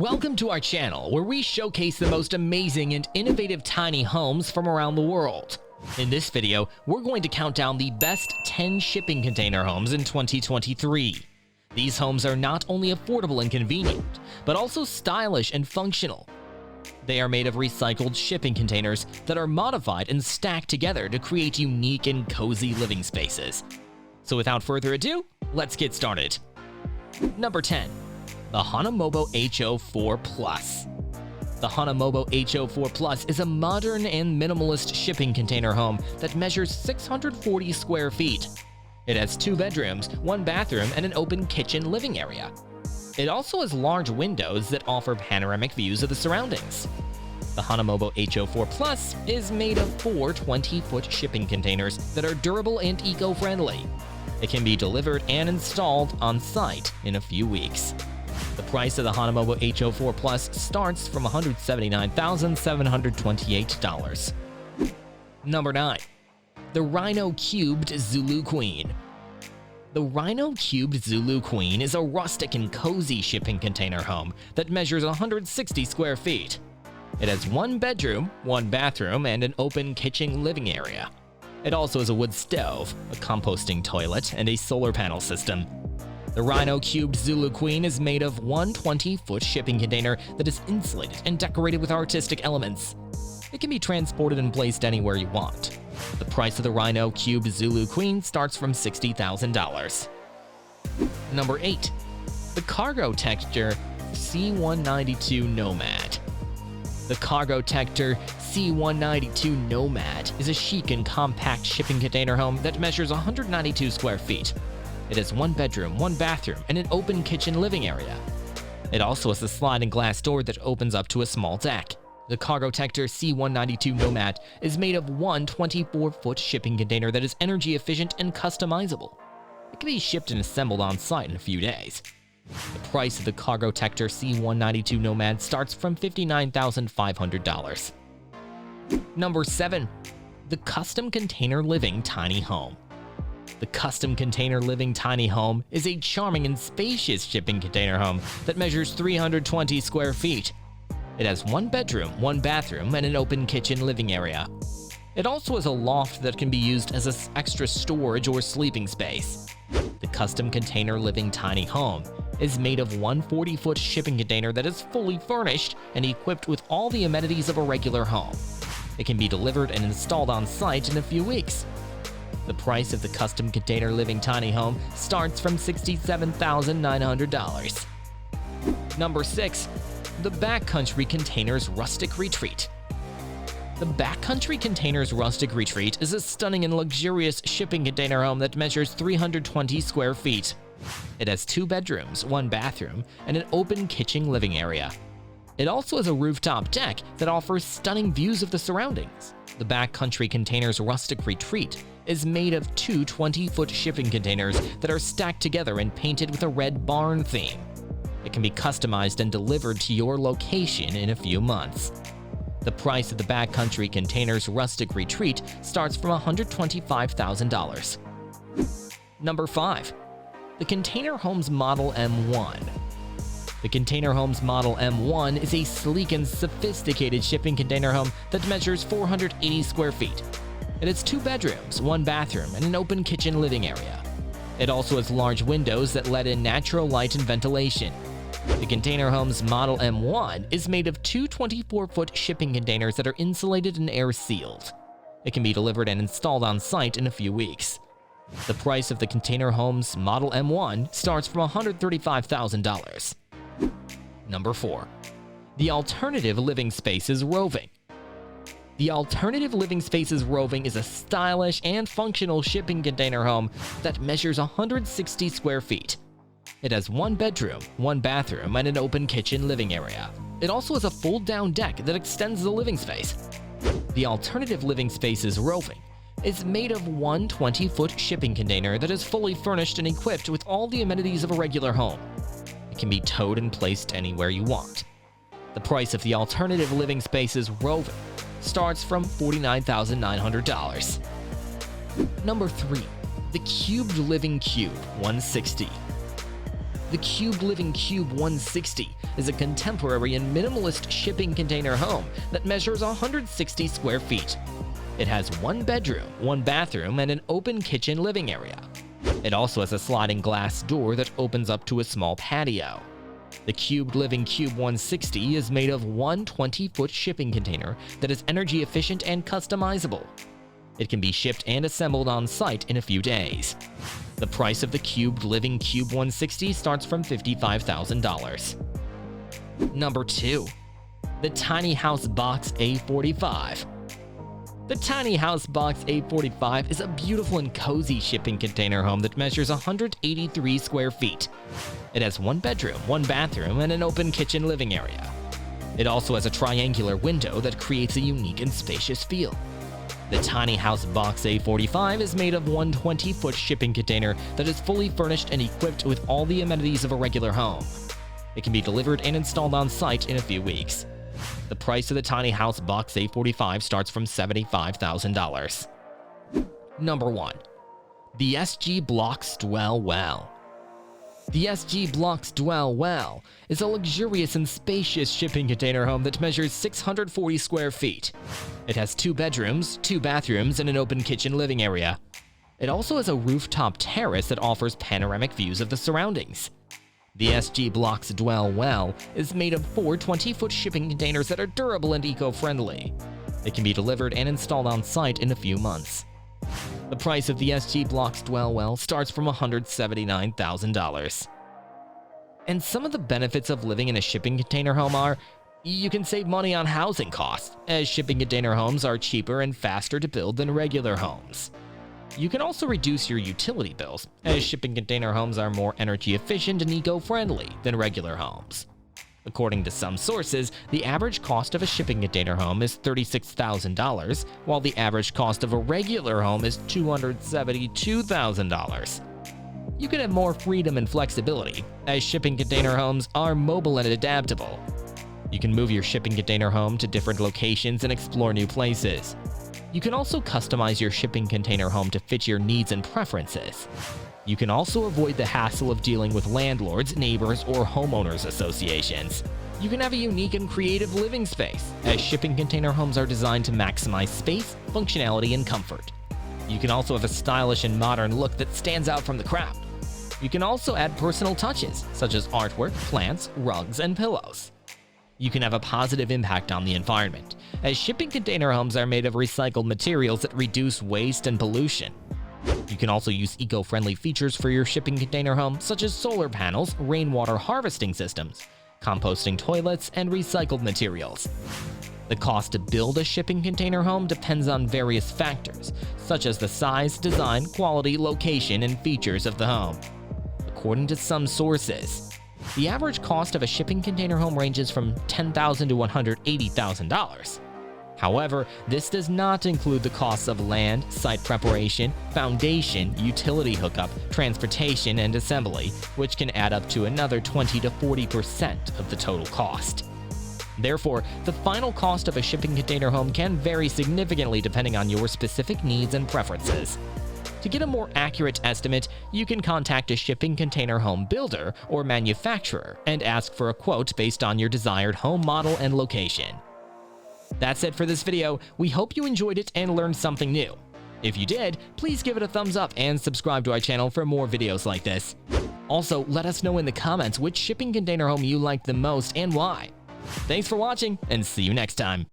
Welcome to our channel, where we showcase the most amazing and innovative tiny homes from around the world. In this video, we're going to count down the best 10 shipping container homes in 2023. These homes are not only affordable and convenient, but also stylish and functional. They are made of recycled shipping containers that are modified and stacked together to create unique and cozy living spaces. So without further ado, let's get started. Number 10. The Honomobo HO4 Plus. The Honomobo HO4 Plus is a modern and minimalist shipping container home that measures 640 square feet. It has 2 bedrooms, 1 bathroom, and an open kitchen living area. It also has large windows that offer panoramic views of the surroundings. The Honomobo HO4 Plus is made of 4 20-foot shipping containers that are durable and eco-friendly. It can be delivered and installed on site in a few weeks. The price of the Honomobo HO4 Plus starts from $179,728. Number 9. The Rhino Cubed Zulu Queen. The Rhino Cubed Zulu Queen is a rustic and cozy shipping container home that measures 160 square feet. It has 1 bedroom, 1 bathroom, and an open kitchen living area. It also has a wood stove, a composting toilet, and a solar panel system. The Rhino Cubed Zulu Queen is made of 1 20-foot shipping container that is insulated and decorated with artistic elements. It can be transported and placed anywhere you want. The price of the Rhino Cubed Zulu Queen starts from $60,000. Number 8. The Cargotecture C192 Nomad. The Cargotecture C192 Nomad is a chic and compact shipping container home that measures 192 square feet. It has 1 bedroom, 1 bathroom, and an open kitchen living area. It also has a sliding glass door that opens up to a small deck. The Cargotecture C192 Nomad is made of 1 24-foot shipping container that is energy efficient and customizable. It can be shipped and assembled on site in a few days. The price of the Cargotecture C192 Nomad starts from $59,500. Number 7. The Custom Container Living Tiny Home. The Custom Container Living Tiny Home is a charming and spacious shipping container home that measures 320 square feet. It has 1 bedroom, 1 bathroom, and an open kitchen living area. It also has a loft that can be used as an extra storage or sleeping space. The Custom Container Living Tiny Home is made of 1 40-foot shipping container that is fully furnished and equipped with all the amenities of a regular home. It can be delivered and installed on site in a few weeks. The price of the Custom Container Living Tiny Home starts from $67,900. Number 6. The Backcountry Containers Rustic Retreat. The Backcountry Containers Rustic Retreat is a stunning and luxurious shipping container home that measures 320 square feet. It has 2 bedrooms, 1 bathroom, and an open kitchen living area. It also has a rooftop deck that offers stunning views of the surroundings. The Backcountry Containers Rustic Retreat is made of 2 20-foot shipping containers that are stacked together and painted with a red barn theme. It can be customized and delivered to your location in a few months. The price of the Backcountry Containers Rustic Retreat starts from $125,000. Number 5. The Container Homes Model M1. The Container Homes Model M1 is a sleek and sophisticated shipping container home that measures 480 square feet. It has 2 bedrooms, 1 bathroom, and an open kitchen living area. It also has large windows that let in natural light and ventilation. The Container Homes Model M1 is made of 2 24-foot shipping containers that are insulated and air-sealed. It can be delivered and installed on site in a few weeks. The price of the Container Homes Model M1 starts from $135,000. Number 4. The Alternative Living Spaces Roving. The Alternative Living Spaces Roving is a stylish and functional shipping container home that measures 160 square feet. It has 1 bedroom, 1 bathroom, and an open kitchen living area. It also has a fold-down deck that extends the living space. The Alternative Living Spaces Roving is made of 1 20-foot shipping container that is fully furnished and equipped with all the amenities of a regular home. It can be towed and placed anywhere you want. The price of the Alternative Living Spaces Roving starts from $49,900. Number 3. The Cubed Living Cube 160. The Cube Living Cube 160 is a contemporary and minimalist shipping container home that measures 160 square feet. It has one bedroom, one bathroom, and an open kitchen living area. It also has a sliding glass door that opens up to a small patio. The Cube Living Cube 160 is made of one 20-foot shipping container that is energy efficient and customizable. It can be shipped and assembled on site in a few days. The price of the Cube Living Cube 160 starts from $55,000. Number 2. The Tiny House Box A45. The Tiny House Box A45 is a beautiful and cozy shipping container home that measures 183 square feet. It has one bedroom, one bathroom, and an open kitchen living area. It also has a triangular window that creates a unique and spacious feel. The Tiny House Box A45 is made of one 20-foot shipping container that is fully furnished and equipped with all the amenities of a regular home. It can be delivered and installed on site in a few weeks. The price of the Tiny House Box A45 starts from $75,000. Number 1. The SG Blocks Dwell Well. The SG Blocks Dwell Well is a luxurious and spacious shipping container home that measures 640 square feet. It has 2 bedrooms, 2 bathrooms, and an open kitchen living area. It also has a rooftop terrace that offers panoramic views of the surroundings. The SG Blocks Dwell Well is made of 4 20-foot shipping containers that are durable and eco-friendly. It can be delivered and installed on site in a few months. The price of the SG Blocks Dwell Well starts from $179,000. And some of the benefits of living in a shipping container home are: you can save money on housing costs, as shipping container homes are cheaper and faster to build than regular homes. You can also reduce your utility bills, as shipping container homes are more energy efficient and eco-friendly than regular homes. According to some sources, the average cost of a shipping container home is $36,000, while the average cost of a regular home is $272,000. You can have more freedom and flexibility, as shipping container homes are mobile and adaptable. You can move your shipping container home to different locations and explore new places. You can also customize your shipping container home to fit your needs and preferences. You can also avoid the hassle of dealing with landlords, neighbors, or homeowners associations. You can have a unique and creative living space, as shipping container homes are designed to maximize space, functionality, and comfort. You can also have a stylish and modern look that stands out from the crowd. You can also add personal touches, such as artwork, plants, rugs, and pillows. You can have a positive impact on the environment, as shipping container homes are made of recycled materials that reduce waste and pollution. You can also use eco-friendly features for your shipping container home, such as solar panels, rainwater harvesting systems, composting toilets, and recycled materials. The cost to build a shipping container home depends on various factors, such as the size, design, quality, location, and features of the home. According to some sources, the average cost of a shipping container home ranges from $10,000 to $180,000. However, this does not include the costs of land, site preparation, foundation, utility hookup, transportation, and assembly, which can add up to another 20 to 40% of the total cost. Therefore, the final cost of a shipping container home can vary significantly depending on your specific needs and preferences. To get a more accurate estimate, you can contact a shipping container home builder or manufacturer and ask for a quote based on your desired home model and location. That's it for this video. We hope you enjoyed it and learned something new. If you did, please give it a thumbs up and subscribe to our channel for more videos like this. Also, let us know in the comments which shipping container home you liked the most and why. Thanks for watching, and see you next time.